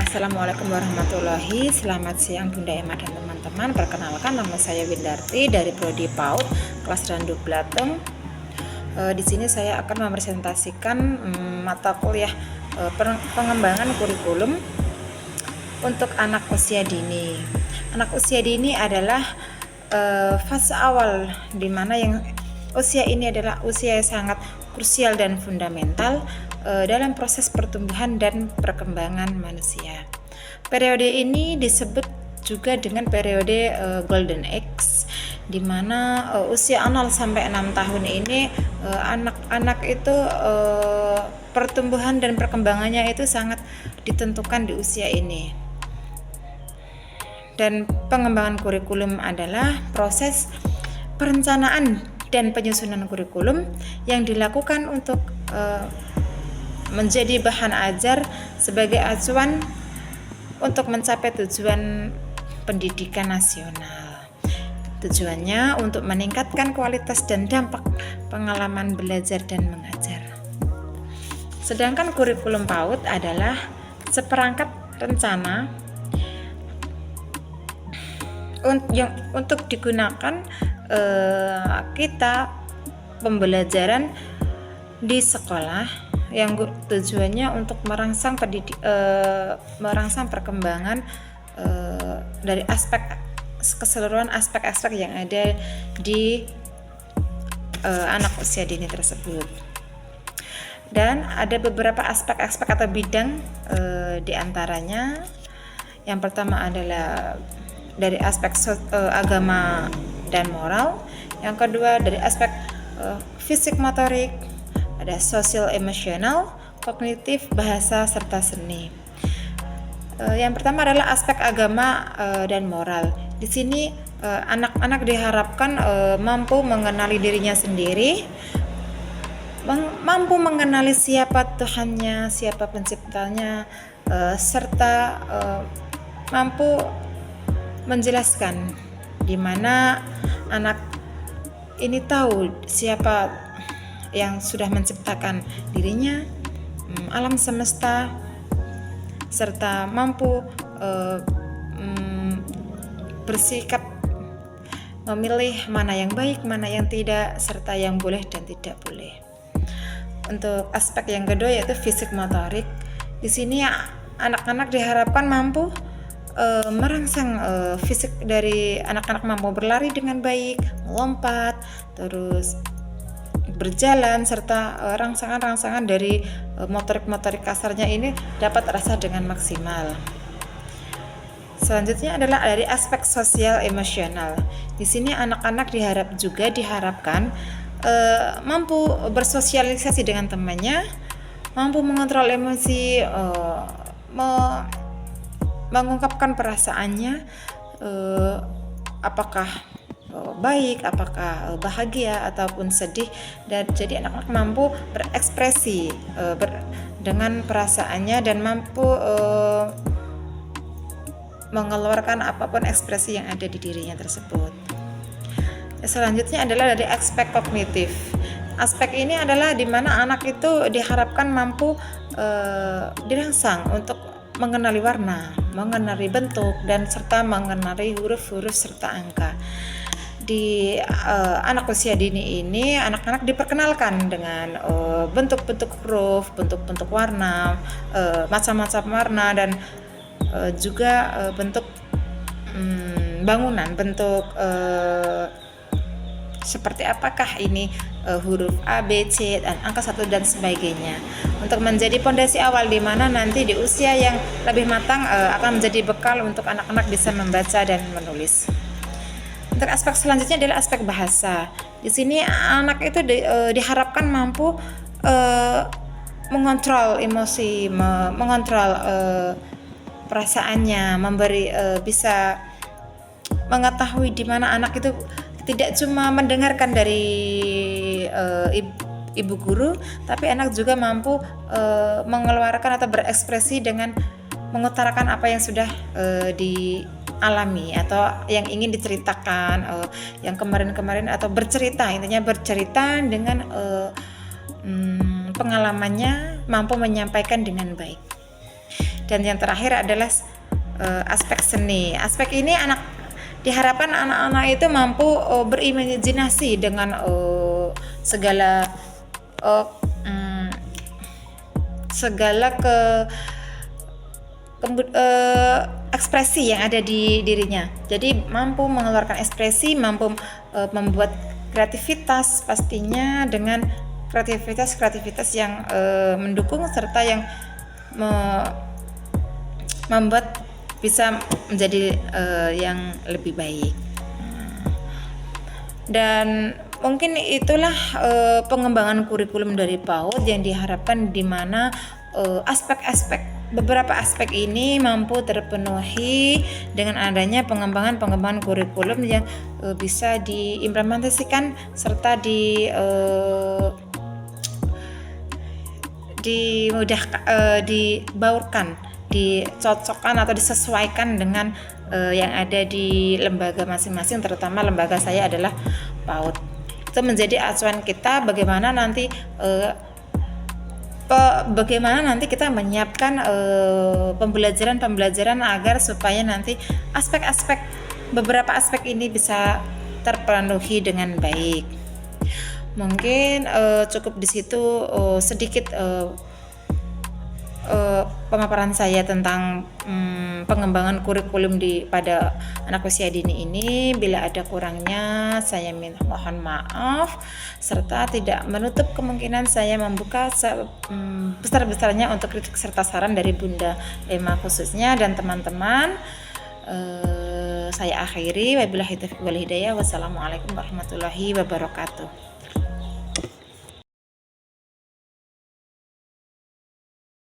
Assalamualaikum warahmatullahi. Selamat siang Bunda Emma dan teman-teman. Perkenalkan, nama saya Windarti dari Prodi PAUD kelas Randu Blatung. Di sini saya akan mempresentasikan mata kuliah pengembangan kurikulum untuk anak usia dini. Anak usia dini adalah fase awal di mana yang usia ini adalah usia yang sangat krusial dan fundamental dalam proses pertumbuhan dan perkembangan manusia. Periode ini disebut juga dengan periode Golden Age, di mana usia 0 sampai 6 tahun ini anak-anak itu pertumbuhan dan perkembangannya itu sangat ditentukan di usia ini. Dan pengembangan kurikulum adalah proses perencanaan dan penyusunan kurikulum yang dilakukan untuk menjadi bahan ajar sebagai acuan untuk mencapai tujuan pendidikan nasional. Tujuannya untuk meningkatkan kualitas dan dampak pengalaman belajar dan mengajar. Sedangkan kurikulum PAUD adalah seperangkat rencana yang untuk digunakan kita pembelajaran di sekolah, yang tujuannya untuk merangsang perkembangan dari keseluruhan aspek-aspek yang ada di anak usia dini tersebut. Dan ada beberapa aspek-aspek atau bidang di antaranya. Yang pertama adalah dari aspek agama dan moral. Yang kedua dari aspek fisik motorik, ada sosial emosional, kognitif, bahasa, serta seni. Yang pertama adalah aspek agama dan moral. Di sini anak-anak diharapkan mampu mengenali dirinya sendiri, mampu mengenali siapa Tuhannya, siapa penciptanya, serta mampu menjelaskan di mana anak ini tahu siapa yang sudah menciptakan dirinya, alam semesta, serta mampu bersikap memilih mana yang baik, mana yang tidak, serta yang boleh dan tidak boleh. Untuk aspek yang kedua yaitu fisik motorik. Di sini anak-anak diharapkan mampu merangsang fisik dari anak-anak, mampu berlari dengan baik, melompat, terus berjalan, serta rangsangan-rangsangan dari motorik-motorik kasarnya ini dapat terasa dengan maksimal. Selanjutnya adalah dari aspek sosial emosional. Di sini anak-anak diharapkan mampu bersosialisasi dengan temannya, mampu mengontrol emosi, mengungkapkan perasaannya, apakah baik, apakah bahagia ataupun sedih, dan jadi anak-anak mampu berekspresi dengan perasaannya dan mampu mengeluarkan apapun ekspresi yang ada di dirinya tersebut. Selanjutnya adalah dari aspek kognitif. Aspek ini adalah di mana anak itu diharapkan mampu dirangsang untuk mengenali warna, mengenali bentuk, dan serta mengenali huruf-huruf serta angka. Di anak usia dini ini anak-anak diperkenalkan dengan bentuk-bentuk huruf, bentuk-bentuk warna, macam-macam warna, dan juga bentuk bangunan, bentuk seperti apakah ini huruf A, B, C, dan angka 1 dan sebagainya, untuk menjadi pondasi awal di mana nanti di usia yang lebih matang akan menjadi bekal untuk anak-anak bisa membaca dan menulis. Untuk aspek selanjutnya adalah aspek bahasa. Di sini anak itu diharapkan mampu mengontrol emosi, mengontrol perasaannya, bisa mengetahui di mana anak itu tidak cuma mendengarkan dari ibu guru, tapi anak juga mampu mengeluarkan atau berekspresi dengan mengutarakan apa yang sudah dialami atau yang ingin diceritakan, yang kemarin-kemarin, atau intinya bercerita dengan pengalamannya, mampu menyampaikan dengan baik. Dan yang terakhir adalah aspek seni. Aspek ini diharapkan anak-anak itu mampu berimajinasi dengan segala ekspresi yang ada di dirinya. Jadi mampu mengeluarkan ekspresi, mampu membuat kreativitas, pastinya dengan kreativitas yang mendukung serta yang membuat bisa menjadi yang lebih baik. Dan mungkin itulah pengembangan kurikulum dari PAUD yang diharapkan, di mana beberapa aspek ini mampu terpenuhi dengan adanya pengembangan kurikulum yang bisa diimplementasikan serta dibaurkan, dicocokkan atau disesuaikan dengan yang ada di lembaga masing-masing, terutama lembaga saya adalah PAUD. Itu menjadi acuan kita bagaimana nanti kita menyiapkan pembelajaran agar supaya nanti beberapa aspek ini bisa terpenuhi dengan baik. Mungkin cukup di situ sedikit pemaparan saya tentang pengembangan kurikulum pada anak usia dini ini. Bila ada kurangnya saya mohon maaf, serta tidak menutup kemungkinan saya membuka besar-besarnya untuk kritik serta saran dari Bunda Emma khususnya dan teman-teman. Saya akhiri, wabillahi taufiq wal hidayah. Wassalamualaikum warahmatullahi wabarakatuh.